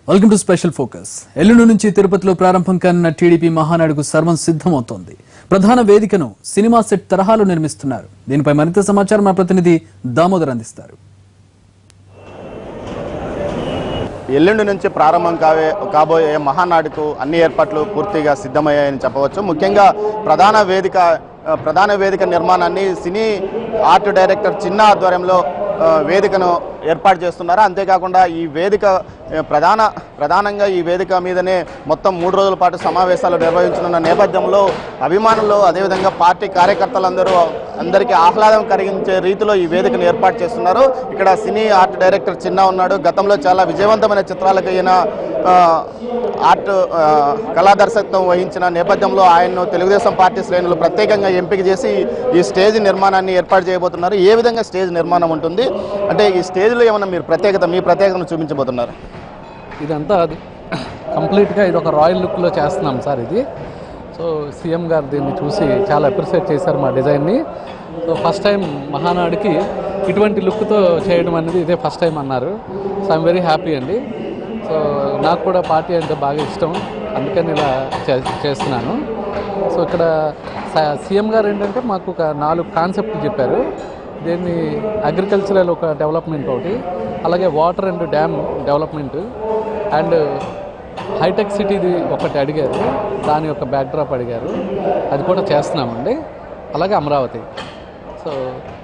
Welcome to special focus. ఎల్లుండి నుంచి తిరుపతిలో ప్రారంభం కానున్న టీడీపీ మహానాడుకు సర్వం సిద్ధమవుతోంది. ప్రధాన వేదికను సినిమా సెట్ తరహాలో నిర్మిస్తున్నారు. దీనిపై మరింత సమాచారం మా ప్రతినిధి దామోదర్ అందిస్తారు. ఎల్లుండి నుంచి ప్రారంభం కాబోయే మహానాడుకు అన్ని ఏర్పాట్లు పూర్తిగా సిద్ధమయ్యాయని చెప్పవచ్చు. ముఖ్యంగా ప్రధాన వేదిక నిర్మాణాన్ని సినీ ఆర్ట్ డైరెక్టర్ చిన్న ఆధ్వర్యంలో వేదికను ఏర్పాటు చేస్తున్నారు. అంతేకాకుండా ఈ వేదిక ప్రధానంగా ఈ వేదిక మీదనే మొత్తం 3 రోజుల పాటు సమావేశాలు నిర్వహించనున్న నేపథ్యంలో అభిమానులు అదేవిధంగా పార్టీ అందరికీ ఆహ్లాదం కలిగించే రీతిలో ఈ వేదికను ఏర్పాటు చేస్తున్నారు. ఇక్కడ సినీ ఆర్ట్ డైరెక్టర్ చిన్న ఉన్నాడు. గతంలో చాలా విజయవంతమైన చిత్రాలకు అయిన ఆర్ట్ కళా దర్శకత్వం వహించిన నేపథ్యంలో ఆయన్ను తెలుగుదేశం పార్టీ శ్రేణులు ప్రత్యేకంగా ఎంపిక చేసి ఈ స్టేజ్ నిర్మాణాన్ని ఏర్పాటు చేయబోతున్నారు. ఏ విధంగా స్టేజ్ నిర్మాణం ఉంటుంది అంటే ఈ స్టేజ్లో ఏమన్నా మీరు మీ ప్రత్యేకతను చూపించబోతున్నారు? ఇదంతా కంప్లీట్గా ఇది ఒక రాయల్ లుక్లో చేస్తున్నాం సార్. ఇది సో సీఎం గారు దీన్ని చూసి చాలా అప్రిషియేట్ చేశారు మా డిజైన్ని. సో ఫస్ట్ టైం మహానాడుకి ఇటువంటి లుక్తో చేయడం అనేది ఇదే ఫస్ట్ టైం అన్నారు. సో ఐఎమ్ వెరీ హ్యాపీ అండి. సో నాకు కూడా పార్టీ అంటే బాగా ఇష్టం, అందుకని ఇలా చేస్తున్నాను. సో ఇక్కడ సీఎం గారు ఏంటంటే మాకు ఒక 4 కాన్సెప్ట్లు చెప్పారు. దీన్ని అగ్రికల్చరల్ ఒక డెవలప్మెంట్ ఒకటి, అలాగే water and dam development and hi-tech సిటీది ఒకటి అడిగారు, దాని యొక్క బ్యాక్డ్రాప్ అడిగారు, అది కూడా చేస్తున్నామండి. అలాగే అమరావతి. సో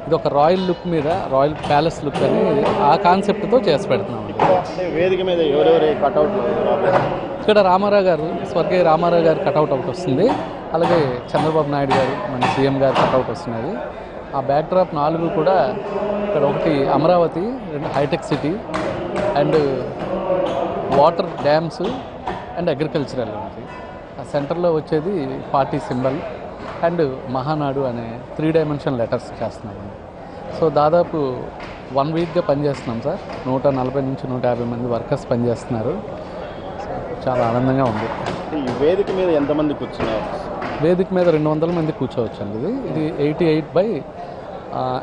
ఇది ఒక రాయల్ లుక్ మీద రాయల్ ప్యాలెస్ లుక్ అని ఆ కాన్సెప్ట్తో చేసి పెడుతున్నామండి. వేదిక మీద ఎవరెవరి కటౌట్? ఇక్కడ రామారావు గారు, స్వర్గీయ రామారావు గారు కటౌట్ ఒకటి వస్తుంది, అలాగే చంద్రబాబు నాయుడు గారు మన సీఎం గారు కటౌట్ వస్తున్నది. ఆ బ్యాక్డ్రాప్ 4 కూడా ఇక్కడ ఒకటి Amaravati, 2 hitech city and water dams and agricultural ఉంది. ఆ సెంటర్లో వచ్చేది పార్టీ సింబల్ అండ్ మహానాడు అనే 3 డైమెన్షన్ లెటర్స్ చేస్తున్నామండి. సో దాదాపు 1 వీక్గా పనిచేస్తున్నాం సార్. 140 నుంచి 150 మంది వర్కర్స్ పనిచేస్తున్నారు. చాలా ఆనందంగా ఉంది. ఈ వేదిక మీద ఎంతమంది కూర్చున్నారు? వేదిక మీద 200 మంది కూర్చోవచ్చు అండి. ఇది 88 by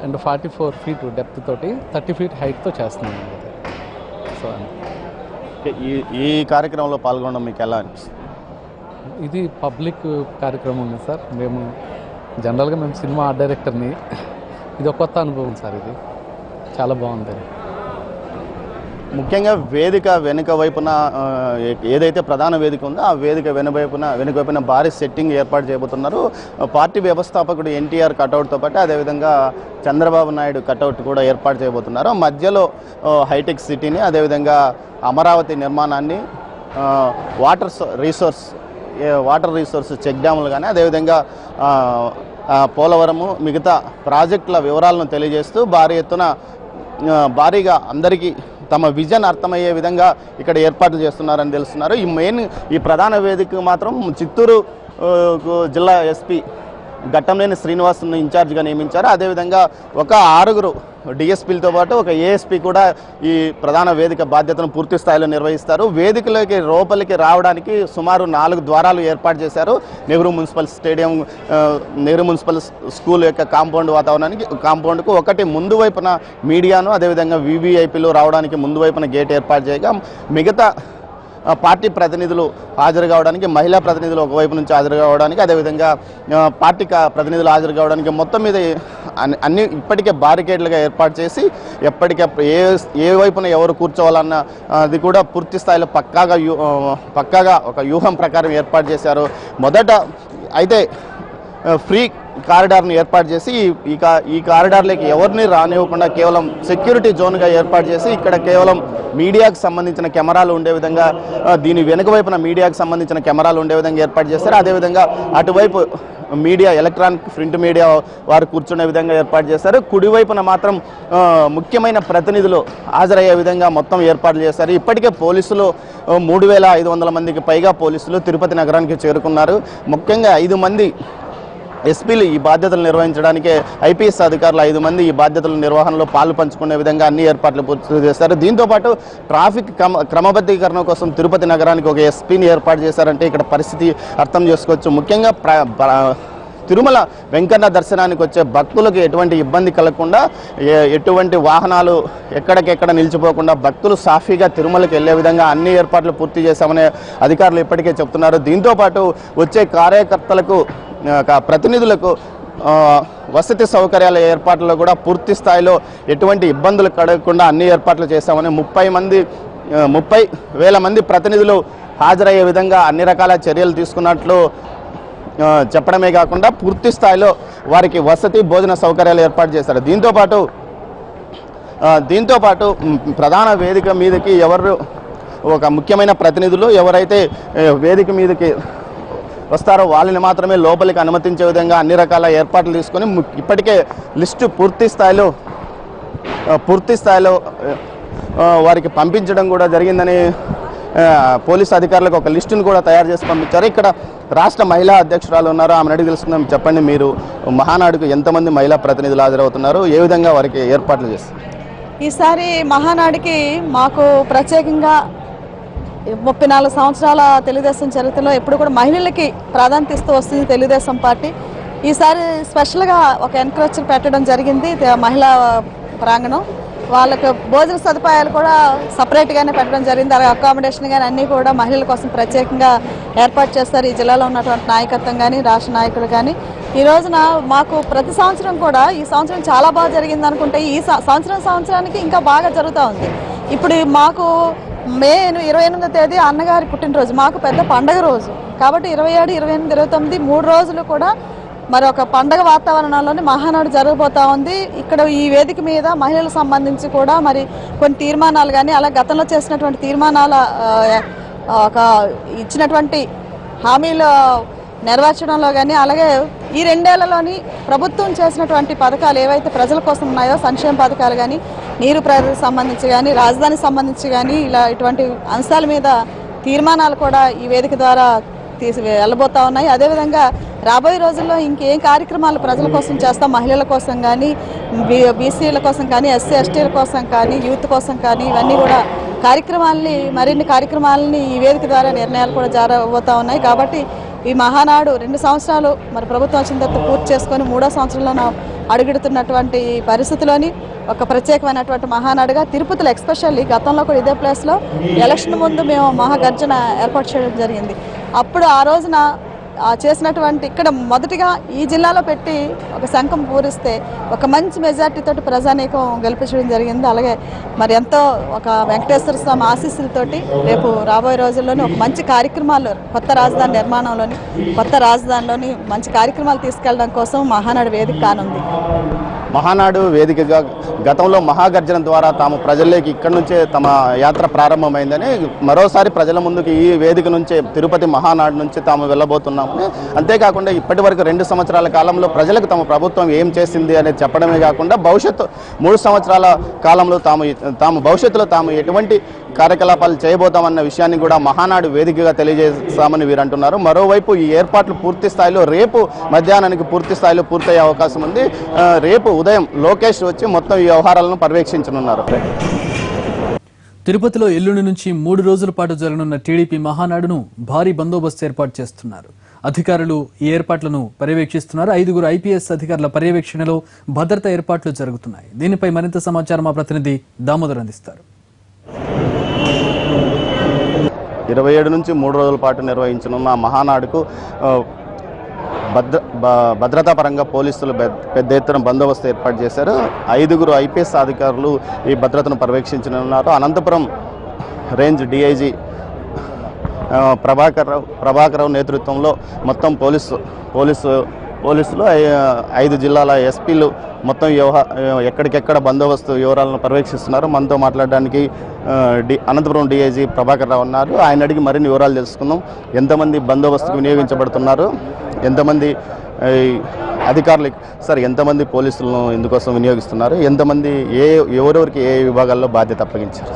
అండ్ 44 feet డెప్త్ తోటి 30 feet హైట్తో చేస్తున్నాం అండి. సో ఈ కార్యక్రమంలో పాల్గొనడం మీకు ఎలా అనిపిస్తుంది? ఇది పబ్లిక్ కార్యక్రమం సార్. జనరల్గా మేము సినిమా ఆర్ట్ డైరెక్టర్ని. ఇది ఒక కొత్త అనుభవం సార్. ఇది చాలా బాగుంది. ముఖ్యంగా వేదిక వెనుక వైపున ఏదైతే ప్రధాన వేదిక ఉందో ఆ వేదిక వెనుక వైపున భారీ సెట్టింగ్ ఏర్పాటు చేయబోతున్నారు. పార్టీ వ్యవస్థాపకుడు ఎన్టీఆర్ కటౌట్తో పాటు అదేవిధంగా చంద్రబాబు నాయుడు కటౌట్ కూడా ఏర్పాటు చేయబోతున్నారు. మధ్యలో హైటెక్ సిటీని, అదేవిధంగా అమరావతి నిర్మాణాన్ని, వాటర్ రీసోర్స్ చెక్ డ్యాములు కానీ, అదేవిధంగా పోలవరము మిగతా ప్రాజెక్టుల వివరాలను తెలియజేస్తూ భారీగా అందరికీ తమ విజన్ అర్థమయ్యే విధంగా ఇక్కడ ఏర్పాట్లు చేస్తున్నారని తెలుస్తున్నారు. ఈ ప్రధాన వేదిక మాత్రం చిత్తూరు జిల్లా ఎస్పీ ఘట్టంనేని శ్రీనివాస్ను ఇన్ఛార్జ్గా నియమించారు. అదేవిధంగా ఒక 6 డిఎస్పీలతో పాటు ఒక ఏఎస్పీ కూడా ఈ ప్రధాన వేదిక బాధ్యతను పూర్తి స్థాయిలో నిర్వహిస్తారు. వేదికలోకి లోపలికి రావడానికి సుమారు 4 ద్వారాలు ఏర్పాటు చేశారు. నెహ్రూ మున్సిపల్ స్కూల్ యొక్క కాంపౌండ్కు ఒకటి ముందు వైపున మీడియాను, అదేవిధంగా వీవీఐపీలు రావడానికి ముందు వైపున గేట్ ఏర్పాటు చేయగా మిగతా పార్టీ ప్రతినిధులు హాజరు కావడానికి, మహిళా ప్రతినిధులు ఒకవైపు నుంచి హాజరు కావడానికి, అదేవిధంగా పార్టీ ప్రతినిధులు హాజరు కావడానికి మొత్తం మీద అన్ని ఇప్పటికే బారికేడ్లుగా ఏర్పాటు చేసి ఏ వైపున ఎవరు కూర్చోవాలన్న అది కూడా పూర్తి స్థాయిలో పక్కాగా ఒక వ్యూహం ప్రకారం ఏర్పాటు చేశారు. మొదట అయితే ఫ్రీ కారిడార్ను ఏర్పాటు చేసి ఈ కారిడార్లోకి ఎవరిని రానివ్వకుండా కేవలం సెక్యూరిటీ జోన్గా ఏర్పాటు చేసి ఇక్కడ కేవలం మీడియాకు సంబంధించిన కెమెరాలు ఉండే విధంగా, దీని వెనుక వైపున మీడియాకు సంబంధించిన కెమెరాలు ఉండే విధంగా ఏర్పాటు చేస్తారు. అదేవిధంగా అటువైపు మీడియా, ఎలక్ట్రానిక్ ప్రింట్ మీడియా వారు కూర్చునే విధంగా ఏర్పాటు చేశారు. కుడివైపున మాత్రం ముఖ్యమైన ప్రతినిధులు హాజరయ్యే విధంగా మొత్తం ఏర్పాట్లు చేశారు. ఇప్పటికే పోలీసులు 3500 మందికి పైగా పోలీసులు తిరుపతి నగరానికి చేరుకున్నారు. ముఖ్యంగా 5 మంది ఎస్పీలు ఈ బాధ్యతలు నిర్వహించడానికి, ఐపీఎస్ అధికారులు 5 మంది ఈ బాధ్యతల నిర్వహణలో పాలు పంచుకునే విధంగా అన్ని ఏర్పాట్లు పూర్తి చేశారు. దీంతోపాటు ట్రాఫిక్ క్రమబద్ధీకరణ కోసం తిరుపతి నగరానికి ఒక ఎస్పీని ఏర్పాటు చేశారంటే ఇక్కడ పరిస్థితి అర్థం చేసుకోవచ్చు. ముఖ్యంగా తిరుమల వెంకన్న దర్శనానికి వచ్చే భక్తులకు ఎటువంటి ఇబ్బంది కలగకుండా ఎటువంటి వాహనాలు ఎక్కడికెక్కడ నిలిచిపోకుండా భక్తులు సాఫీగా తిరుమలకి వెళ్ళే విధంగా అన్ని ఏర్పాట్లు పూర్తి చేశామని అధికారులు ఇప్పటికే చెప్తున్నారు. దీంతోపాటు వచ్చే కార్యకర్తలకు ప్రతినిధులకు వసతి సౌకర్యాల ఏర్పాట్లలో కూడా పూర్తి స్థాయిలో ఎటువంటి ఇబ్బందులు కలగకుండా అన్ని ఏర్పాట్లు చేశామని 30,000 మంది ప్రతినిధులు హాజరయ్యే విధంగా అన్ని రకాల చర్యలు తీసుకున్నట్లు చెప్పడమే కాకుండా పూర్తి స్థాయిలో వారికి వసతి భోజన సౌకర్యాలు ఏర్పాటు చేశారు. దీంతోపాటు ప్రధాన వేదిక మీదకి ఒక ముఖ్యమైన ప్రతినిధులు ఎవరైతే వేదిక మీదకి వస్తారో వాళ్ళని మాత్రమే లోపలికి అనుమతించే విధంగా అన్ని రకాల ఏర్పాట్లు తీసుకొని ఇప్పటికే లిస్టు పూర్తి స్థాయిలో వారికి పంపించడం కూడా జరిగిందని పోలీసు అధికారులకు ఒక లిస్టును కూడా తయారు చేసి పంపించారు. ఇక్కడ రాష్ట్ర మహిళా అధ్యక్షురాలు ఉన్నారు, ఆమెను అడిగి తెలుసుకుందాం. చెప్పండి, మీరు మహానాడుకు ఎంతమంది మహిళా ప్రతినిధులు హాజరవుతున్నారు, ఏ విధంగా వారికి ఏర్పాట్లు చేస్తారు? ఈసారి మహానాడుకి మాకు ప్రత్యేకంగా 34 సంవత్సరాల తెలుగుదేశం చరిత్రలో ఎప్పుడు కూడా మహిళలకి ప్రాధాన్యత ఇస్తూ వస్తుంది తెలుగుదేశం పార్టీ. ఈసారి స్పెషల్గా ఒక ఎన్కరేజర్ పెట్టడం జరిగింది. మహిళా ప్రాంగణం వాళ్ళకు భోజన సదుపాయాలు కూడా సపరేట్గానే పెట్టడం జరిగింది. అలాగే అకామిడేషన్ కానీ అన్నీ కూడా మహిళల కోసం ప్రత్యేకంగా ఏర్పాటు చేస్తారు. ఈ జిల్లాలో ఉన్నటువంటి నాయకత్వం కానీ రాష్ట్ర నాయకులు కానీ ఈ రోజున మాకు ప్రతి సంవత్సరం కూడా ఈ సంవత్సరం చాలా బాగా జరిగింది అనుకుంటే ఈ సంవత్సరానికి ఇంకా బాగా జరుగుతూ ఉంది. ఇప్పుడు మాకు మే 28వ తేదీ అన్నగారి పుట్టినరోజు, మాకు పెద్ద పండగ రోజు కాబట్టి 27, 28, 29 3 రోజులు కూడా మరి ఒక పండగ వాతావరణంలోనే మహానాడు జరగబోతా ఉంది. ఇక్కడ ఈ వేదిక మీద మహిళలకు సంబంధించి కూడా మరి కొన్ని తీర్మానాలు కానీ అలా గతంలో చేసినటువంటి తీర్మానాల ఒక ఇచ్చినటువంటి హామీలు నెరవేర్చడంలో కానీ అలాగే ఈ 2 ఏళ్లలోని ప్రభుత్వం చేసినటువంటి పథకాలు ఏవైతే ప్రజల కోసం ఉన్నాయో సంక్షేమ పథకాలు కానీ నీరు ప్రజలకు సంబంధించి కానీ రాజధానికి సంబంధించి కానీ ఇటువంటి అంశాల మీద తీర్మానాలు కూడా ఈ వేదిక ద్వారా వెళ్ళబోతా ఉన్నాయి. అదేవిధంగా రాబోయే రోజుల్లో ఇంకేం కార్యక్రమాలు ప్రజల కోసం చేస్తాం, మహిళల కోసం కానీ బీసీల కోసం కానీ ఎస్సీ ఎస్టీల కోసం కానీ యూత్ కోసం కానీ ఇవన్నీ కూడా మరిన్ని కార్యక్రమాలని ఈ వేదిక ద్వారా నిర్ణయాలు కూడా జరగబోతా ఉన్నాయి. కాబట్టి ఈ మహానాడు 2 సంవత్సరాలు మరి ప్రభుత్వం వచ్చిన తర్వాత పూర్తి చేసుకొని 3వ సంవత్సరంలో అడుగుడుతున్నటువంటి పరిస్థితిలోని ఒక ప్రత్యేకమైనటువంటి మహానాడుగా తిరుపతిలో ఎస్పెషల్లీ గతంలో కూడా ఇదే ప్లేస్లో ఎలక్షన్ ముందు మేము మహాగర్జన ఏర్పాటు చేయడం జరిగింది. అప్పుడు ఆ రోజున చేసినటువంటి ఇక్కడ మొదటిగా ఈ జిల్లాలో పెట్టి ఒక శంఖం పూరిస్తే ఒక మంచి మెజార్టీతో ప్రజానీకం గెలిపించడం జరిగింది. అలాగే మరి ఎంతో ఒక వెంకటేశ్వర స్వామి ఆశీస్సులతోటి రేపు రాబోయే రోజుల్లోని ఒక మంచి కార్యక్రమాలు కొత్త రాజధానిలోని మంచి కార్యక్రమాలు తీసుకెళ్ళడం కోసం మహానాడు వేదిక కానుంది. మహానాడు వేదికగా గతంలో మహాగర్జన ద్వారా తాము ప్రజల్లోకి ఇక్కడి నుంచే తమ యాత్ర ప్రారంభమైందని మరోసారి ప్రజల ముందుకు ఈ వేదిక నుంచే తిరుపతి మహానాడు నుంచి తాము వెళ్ళబోతున్నామని, అంతేకాకుండా ఇప్పటి వరకు 2 సంవత్సరాల కాలంలో ప్రజలకు తమ ప్రభుత్వం ఏం చేసింది అనేది చెప్పడమే కాకుండా భవిష్యత్తు 3 సంవత్సరాల కాలంలో తాము భవిష్యత్తులో ఎటువంటి కార్యకలాపాలు చేయబోతామన్న విషయాన్ని కూడా మహానాడు వేదికగా తెలియజేస్తామని వీరు అంటున్నారు. మరోవైపు ఈ ఏర్పాట్లు పూర్తి స్థాయిలో రేపు మధ్యాహ్నానికి పూర్తి స్థాయిలో పూర్తయ్యే అవకాశం ఉంది. రేపు ఉదయం లోకేష్ వచ్చి మొత్తం ఈ వ్యవహారాలను పర్యవేక్షించనున్నారు. తిరుపతిలో ఎల్లుండి నుంచి 3 రోజుల పాటు జరగనున్న టీడీపీ మహానాడును భారీ బందోబస్తు ఏర్పాటు చేస్తున్నారు. అధికారులు ఈ ఏర్పాట్లను పర్యవేక్షిస్తున్నారు. 5 ఐపీఎస్ అధికారుల పర్యవేక్షణలో భద్రతా ఏర్పాట్లు జరుగుతున్నాయి. దీనిపై మరింత సమాచారం మా ప్రతినిధి దామోదర్ అందిస్తారు. 27 నుంచి 3 రోజుల పాటు నిర్వహించనున్న మహానాడుకు భద్రతా పరంగా పోలీసులు పెద్ద ఎత్తున బందోబస్తు ఏర్పాటు చేశారు. 5 ఐపీఎస్ అధికారులు ఈ భద్రతను పర్యవేక్షించనున్నారు. అనంతపురం రేంజ్ డీఐజీ ప్రభాకర్ రావు నేతృత్వంలో మొత్తం పోలీసులు 5 జిల్లాల ఎస్పీలు మొత్తం ఎక్కడికెక్కడ బందోబస్తు వివరాలను పర్యవేక్షిస్తున్నారు. మనతో మాట్లాడడానికి అనంతపురం డీఐజీ ప్రభాకర్ రావు ఉన్నారు. ఆయన అడిగి మరిన్ని వివరాలు తెలుసుకుందాం. ఎంతమంది బందోబస్తుకు వినియోగించబడుతున్నారు, ఎంతమంది అధికారులు సార్ ఎంతమంది పోలీసులను ఇందుకోసం వినియోగిస్తున్నారు, ఎంతమంది ఎవరెవరికి ఏ విభాగాల్లో బాధ్యత అప్పగించారు?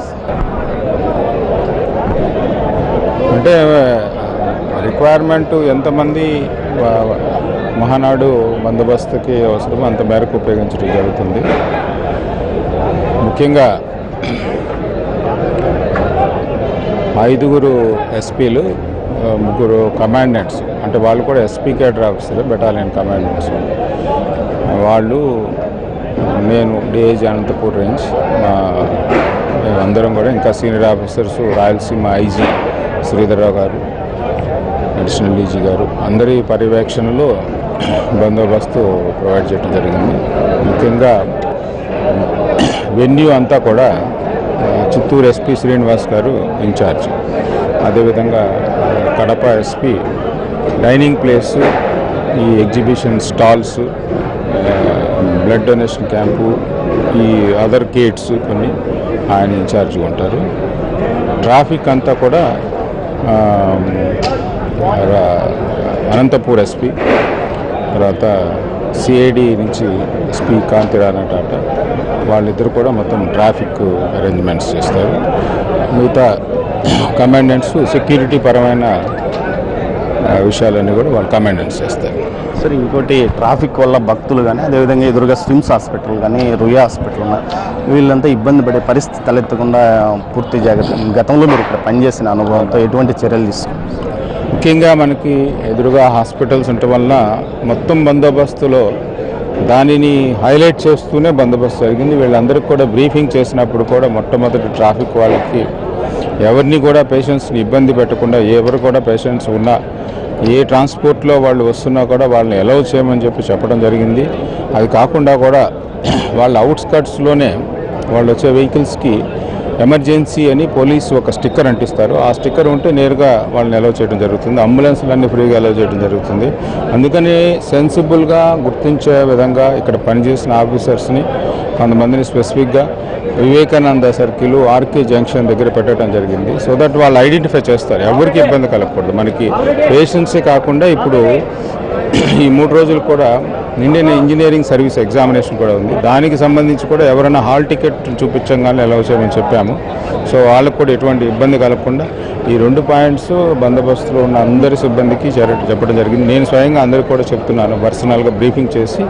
అంటే రిక్వైర్మెంట్ ఎంతమంది మహానాడు బందోబస్తుకి అవసరం అంత మేరకు ఉపయోగించడం జరుగుతుంది. ముఖ్యంగా 5 ఎస్పీలు, 3 కమాండెంట్స్ అంటే వాళ్ళు కూడా SP cadre officer, battalion commandants. వాళ్ళు, నేను డిఐజీ అనంతపూర్ రేంజ్, అందరం కూడా ఇంకా senior officers, Rayalaseema IG Sridhar Rao గారు, అడిషనల్ డీజీ గారు, అందరి పర్యవేక్షణలో బందోబస్తు ప్రొవైడ్ చేయడం జరిగింది. ముఖ్యంగా వెన్యూ అంతా కూడా చిత్తూరు ఎస్పీ శ్రీనివాస్ గారు ఇన్ఛార్జ్. అదేవిధంగా కడప ఎస్పీ డైనింగ్ ప్లేసు, ఈ exhibition stalls, blood donation camp, ఈ అదర్ గేట్స్ కొన్ని ఆయన ఇన్ఛార్జ్గా ఉంటారు. ట్రాఫిక్ అంతా కూడా అనంతపూర్ ఎస్పీ, తర్వాత సిఐడి నుంచి ఎస్పీ కాంతిరాణా టాటా, వాళ్ళిద్దరు కూడా మొత్తం ట్రాఫిక్ అరేంజ్మెంట్స్ చేస్తారు. మిగతా కమాండెంట్స్ సెక్యూరిటీ పరమైన విషయాలన్నీ కూడా వాళ్ళు కమాండెంట్స్ చేస్తారు. సరే, ఇంకోటి ట్రాఫిక్ వల్ల భక్తులు కానీ, అదేవిధంగా ఎదురుగా స్విమ్స్ హాస్పిటల్ కానీ, రుయా హాస్పిటల్ ఉన్న వీళ్ళంతా ఇబ్బంది పడే పరిస్థితి తలెత్తకుండా పూర్తి జాగ్రత్త, గతంలో మీరు ఇక్కడ పనిచేసిన అనుభవంతో ఎటువంటి చర్యలు తీసుకున్నారు? ముఖ్యంగా మనకి ఎదురుగా హాస్పిటల్స్ ఉండటం వలన మొత్తం బందోబస్తులో దానిని హైలైట్ చేస్తూనే బందోబస్తు జరిగింది. వీళ్ళందరికీ కూడా బ్రీఫింగ్ చేసినప్పుడు కూడా మొట్టమొదటి ట్రాఫిక్ వాళ్ళకి ఎవరిని కూడా పేషెంట్స్ని ఇబ్బంది పెట్టకుండా, ఎవరు కూడా పేషెంట్స్ ఉన్నా ఏ ట్రాన్స్పోర్ట్లో వాళ్ళు వస్తున్నా కూడా వాళ్ళని అలౌ చేయమని చెప్పడం జరిగింది. అది కాకుండా కూడా వాళ్ళ అవుట్స్కట్స్లోనే వాళ్ళు వచ్చే వెహికల్స్కి ఎమర్జెన్సీ అని పోలీసు ఒక స్టిక్కర్ అంటిస్తారు. ఆ స్టిక్కర్ ఉంటే నేరుగా వాళ్ళని అలౌ చేయడం జరుగుతుంది. అంబులెన్స్లన్నీ ఫ్రీగా అలౌ చేయడం జరుగుతుంది. అందుకని సెన్సిబుల్గా గుర్తించే విధంగా ఇక్కడ పనిచేసిన ఆఫీసర్స్ని కొంతమందిని స్పెసిఫిక్గా వివేకానంద సర్కిల్, ఆర్కే జంక్షన్ దగ్గర పెట్టడం జరిగింది. సో దట్ వాళ్ళు ఐడెంటిఫై చేస్తారు, ఎవరికి ఇబ్బంది కలగకూడదు. మనకి పేషెంట్సే కాకుండా ఇప్పుడు ఈ 3 రోజులు కూడా ఇండియన్ ఇంజనీరింగ్ సర్వీస్ ఎగ్జామినేషన్ కూడా ఉంది. దానికి సంబంధించి కూడా ఎవరైనా హాల్ టికెట్ చూపించగానే అలౌ చేయమని చెప్పాము. సో వాళ్ళకు కూడా ఎటువంటి ఇబ్బంది కలగకుండా ఈ 2 పాయింట్స్ బందోబస్తులో ఉన్న అందరి సిబ్బందికి చెప్పడం జరిగింది. నేను స్వయంగా అందరికీ కూడా చెప్తున్నాను, పర్సనల్గా బ్రీఫింగ్ చేసి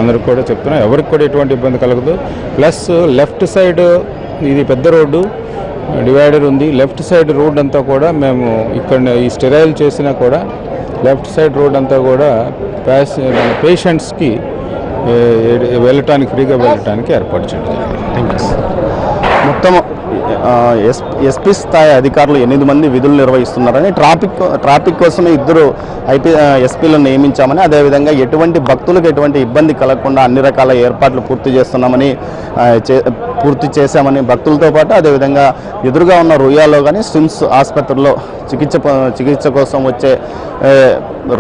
అందరికి కూడా చెప్తున్నాను, ఎవరికి కూడా ఎటువంటి ఇబ్బంది కలగదు. ప్లస్ లెఫ్ట్ సైడ్ ఇది పెద్ద రోడ్డు, డివైడర్ ఉంది. లెఫ్ట్ సైడ్ రోడ్ అంతా కూడా మేము ఇక్కడ ఈ స్టెరైల్ చేసినా కూడా లెఫ్ట్ సైడ్ రోడ్ అంతా కూడా పేషెంట్స్కి వెళ్ళటానికి, ఫ్రీగా వెళ్ళటానికి ఏర్పాటు చేయడం జరిగింది. మొత్తం ఎస్పీ స్థాయి అధికారులు 8 మంది విధులు నిర్వహిస్తున్నారని, ట్రాఫిక్ కోసమే 2 ఎస్పీలను నియమించామని, అదేవిధంగా ఎటువంటి భక్తులకు ఎటువంటి ఇబ్బంది కలగకుండా అన్ని రకాల ఏర్పాట్లు పూర్తి చేశామని భక్తులతో పాటు, అదేవిధంగా ఎదురుగా ఉన్న రుయాలో కానీ స్విమ్స్ ఆసుపత్రిలో చికిత్స కోసం వచ్చే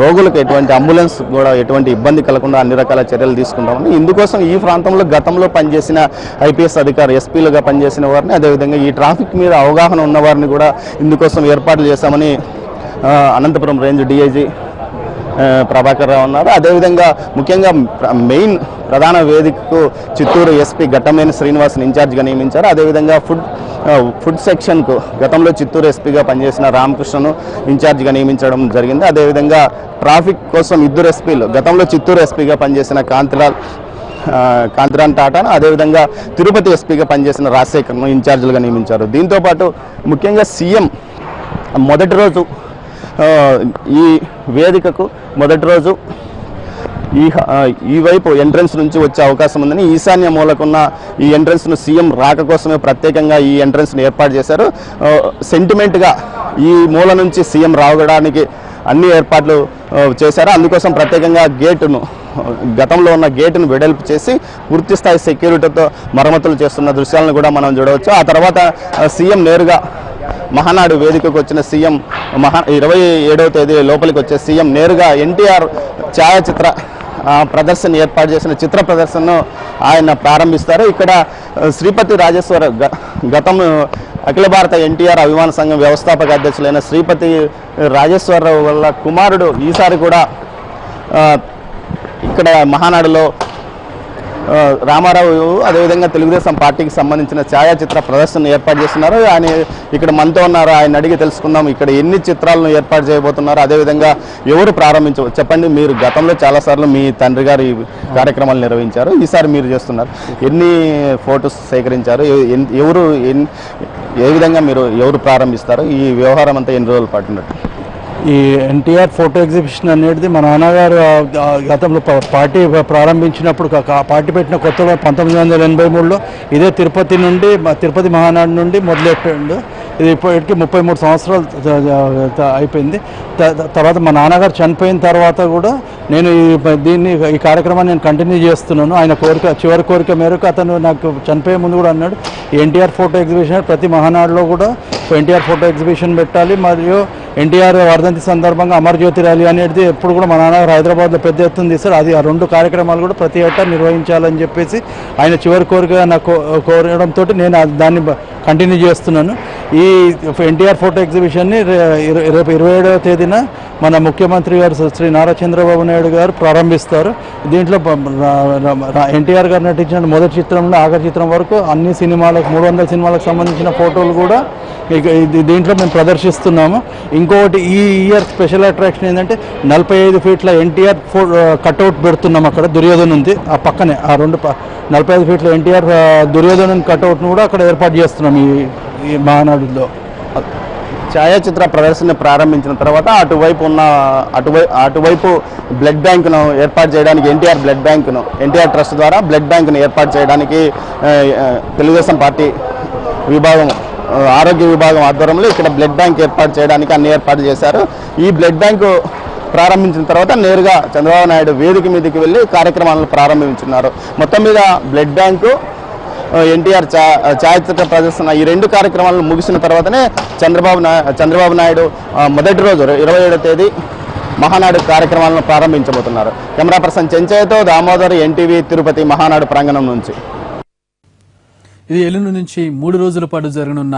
రోగులకు ఎటువంటి అంబులెన్స్ కూడా ఎటువంటి ఇబ్బంది కలగకుండా అన్ని రకాల చర్యలు తీసుకుంటామని, ఇందుకోసం ఈ ప్రాంతంలో గతంలో పనిచేసిన ఐపీఎస్ అధికారులు, ఎస్పీలుగా పనిచేసిన వారిని, అదేవిధంగా ఈ ట్రాఫిక్ మీద అవగాహన ఉన్నవారిని కూడా ఇందుకోసం ఏర్పాట్లు చేశామని అనంతపురం రేంజ్ డిఐజీ ప్రభాకర్ రావు ఉన్నారు. అదేవిధంగా ముఖ్యంగా మెయిన్ ప్రధాన వేదికకు చిత్తూరు ఎస్పీ ఘట్టమనేని శ్రీనివాస్ని ఇన్ఛార్జ్గా నియమించారు. అదేవిధంగా ఫుడ్ సెక్షన్కు గతంలో చిత్తూరు ఎస్పీగా పనిచేసిన రామకృష్ణను ఇన్ఛార్జ్గా నియమించడం జరిగింది. అదేవిధంగా ట్రాఫిక్ కోసం 2 ఎస్పీలు, గతంలో చిత్తూరు ఎస్పీగా పనిచేసిన కాంతిరాణ్ టాటాను, అదేవిధంగా తిరుపతి ఎస్పీగా పనిచేసిన రాజశేఖర్ను ఇన్ఛార్జీలుగా నియమించారు. దీంతోపాటు ముఖ్యంగా సీఎం మొదటి రోజు ఈ వేదికకు మొదటి రోజు ఈ వైపు ఎంట్రన్స్ నుంచి వచ్చే అవకాశం ఉందని, ఈశాన్య మూలకున్న ఈ ఎంట్రన్స్ను సీఎం రాక కోసమే ప్రత్యేకంగా ఈ ఎంట్రన్స్ను ఏర్పాటు చేశారు. సెంటిమెంట్గా ఈ మూల నుంచి సీఎం రావడానికి అన్ని ఏర్పాట్లు చేశారు. అందుకోసం ప్రత్యేకంగా గతంలో ఉన్న గేటును వెడల్పు చేసి పూర్తి స్థాయి సెక్యూరిటీతో మరమ్మతులు చేస్తున్న దృశ్యాలను కూడా మనం చూడవచ్చు. ఆ తర్వాత సీఎం నేరుగా మహానాడు వేదికకు వచ్చిన సీఎం 27వ తేదీ లోపలికి వచ్చే సీఎం నేరుగా ఎన్టీఆర్ ఛాయాచిత్ర ప్రదర్శన ఏర్పాటు చేసిన చిత్ర ప్రదర్శనను ఆయన ప్రారంభిస్తారు. ఇక్కడ శ్రీపతి రాజేశ్వర గతం అఖిల భారత ఎన్టీఆర్ అభిమాన సంఘం వ్యవస్థాపక అధ్యక్షులైన శ్రీపతి రాజేశ్వరరావు వల్ల కుమారుడు ఈసారి కూడా ఇక్కడ మహానాడులో రామారావు, అదేవిధంగా తెలుగుదేశం పార్టీకి సంబంధించిన ఛాయాచిత్ర ప్రదర్శన ఏర్పాటు చేస్తున్నారు. ఆయన ఇక్కడ మనతో ఉన్నారు, ఆయన అడిగి తెలుసుకుందాం ఇక్కడ ఎన్ని చిత్రాలను ఏర్పాటు చేయబోతున్నారు, అదేవిధంగా ఎవరు ప్రారంభించవచ్చు. చెప్పండి, మీరు గతంలో చాలాసార్లు మీ తండ్రి గారు ఈ కార్యక్రమాలు నిర్వహించారు, ఈసారి మీరు చేస్తున్నారు. ఎన్ని ఫోటోస్ సేకరించారు, ఏ విధంగా ఎవరు ప్రారంభిస్తారు, ఈ వ్యవహారం అంతా ఎన్ని రోజుల పాటు ఉన్నట్టు? ఈ ఎన్టీఆర్ ఫోటో ఎగ్జిబిషన్ అనేది మా నాన్నగారు గతంలో పార్టీ ప్రారంభించినప్పుడు పార్టీ పెట్టిన కొత్తలో 1983లో ఇదే తిరుపతి మహానాడు నుండి మొదలెట్టాడు. ఇది ఇప్పటికి 33 సంవత్సరాలు అయిపోయింది. తర్వాత మా నాన్నగారు చనిపోయిన తర్వాత కూడా నేను ఈ కార్యక్రమాన్ని నేను కంటిన్యూ చేస్తున్నాను. ఆయన చివరి కోరిక మేరకు అతను నాకు చనిపోయే ముందు కూడా అన్నాడు, ఎన్టీఆర్ ఫోటో ఎగ్జిబిషన్ ప్రతి మహానాడులో కూడా ఎన్టీఆర్ ఫోటో ఎగ్జిబిషన్ పెట్టాలి, మరియు ఎన్టీఆర్ వర్ధంతి సందర్భంగా అమరజ్యోతి ర్యాలీ అనేది ఎప్పుడు కూడా మా నాన్నగారు హైదరాబాద్లో పెద్ద ఎత్తున తీస్తారు. అది ఆ 2 కార్యక్రమాలు కూడా ప్రతి ఏటా నిర్వహించాలని చెప్పేసి ఆయన చివరి కోరిక నాకు కోరడంతో నేను దాన్ని కంటిన్యూ చేస్తున్నాను. ఈ ఎన్టీఆర్ ఫోటో ఎగ్జిబిషన్ని రేపు 27వ తేదీన మన ముఖ్యమంత్రి గారు శ్రీ నారా చంద్రబాబు నాయుడు గారు ప్రారంభిస్తారు. దీంట్లో ఎన్టీఆర్ గారు నటించిన మొదటి చిత్రం నుండి ఆఖరి చిత్రం వరకు అన్ని సినిమాలకు 300 సినిమాలకు సంబంధించిన ఫోటోలు కూడా దీంట్లో మేము ప్రదర్శిస్తున్నాము. ఇంకొకటి ఈ ఇయర్ స్పెషల్ అట్రాక్షన్ ఏంటంటే 45 ఫీట్ల ఎన్టీఆర్ కట్అవుట్ పెడుతున్నాం. అక్కడ దుర్యోధన్ ఉంది, ఆ పక్కనే ఆ 45 ఫీట్ల ఎన్టీఆర్ దుర్యోధన్ కట్అవుట్ను కూడా అక్కడ ఏర్పాటు చేస్తున్నాం ఈ మహానాడులో. ఛాయాచిత్ర ప్రదర్శన ప్రారంభించిన తర్వాత అటువైపు బ్లడ్ బ్యాంకును ఏర్పాటు చేయడానికి ఎన్టీఆర్ ట్రస్ట్ ద్వారా బ్లడ్ బ్యాంకును ఏర్పాటు చేయడానికి తెలుగుదేశం పార్టీ ఆరోగ్య విభాగం ఆధ్వర్యంలో ఇక్కడ బ్లడ్ బ్యాంక్ ఏర్పాటు చేయడానికి అన్ని ఏర్పాట్లు చేశారు. ఈ బ్లడ్ బ్యాంకు ప్రారంభించిన తర్వాత నేరుగా చంద్రబాబు నాయుడు వేదిక మీదకి వెళ్ళి కార్యక్రమాలను ప్రారంభించున్నారు. మొత్తం మీద బ్లడ్ బ్యాంకు, ఎన్టీఆర్ ఛాయాచిత్ర ప్రదర్శన ఈ 2 కార్యక్రమాలను ముగిసిన తర్వాతనే చంద్రబాబు నాయుడు మొదటి రోజు 27వ తేదీ మహానాడు కార్యక్రమాలను ప్రారంభించబోతున్నారు. కెమెరా పర్సన్ చెంచయ్యతో దామోదర్, ఎన్టీవీ, తిరుపతి మహానాడు ప్రాంగణం నుంచి. ఇది ఎల్లుండి నుంచి 3 రోజుల పాటు జరగనున్న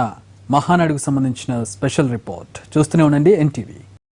మహానాడుకు సంబంధించిన స్పెషల్ రిపోర్ట్. చూస్తూనే ఉండండి ఎన్టీవీ.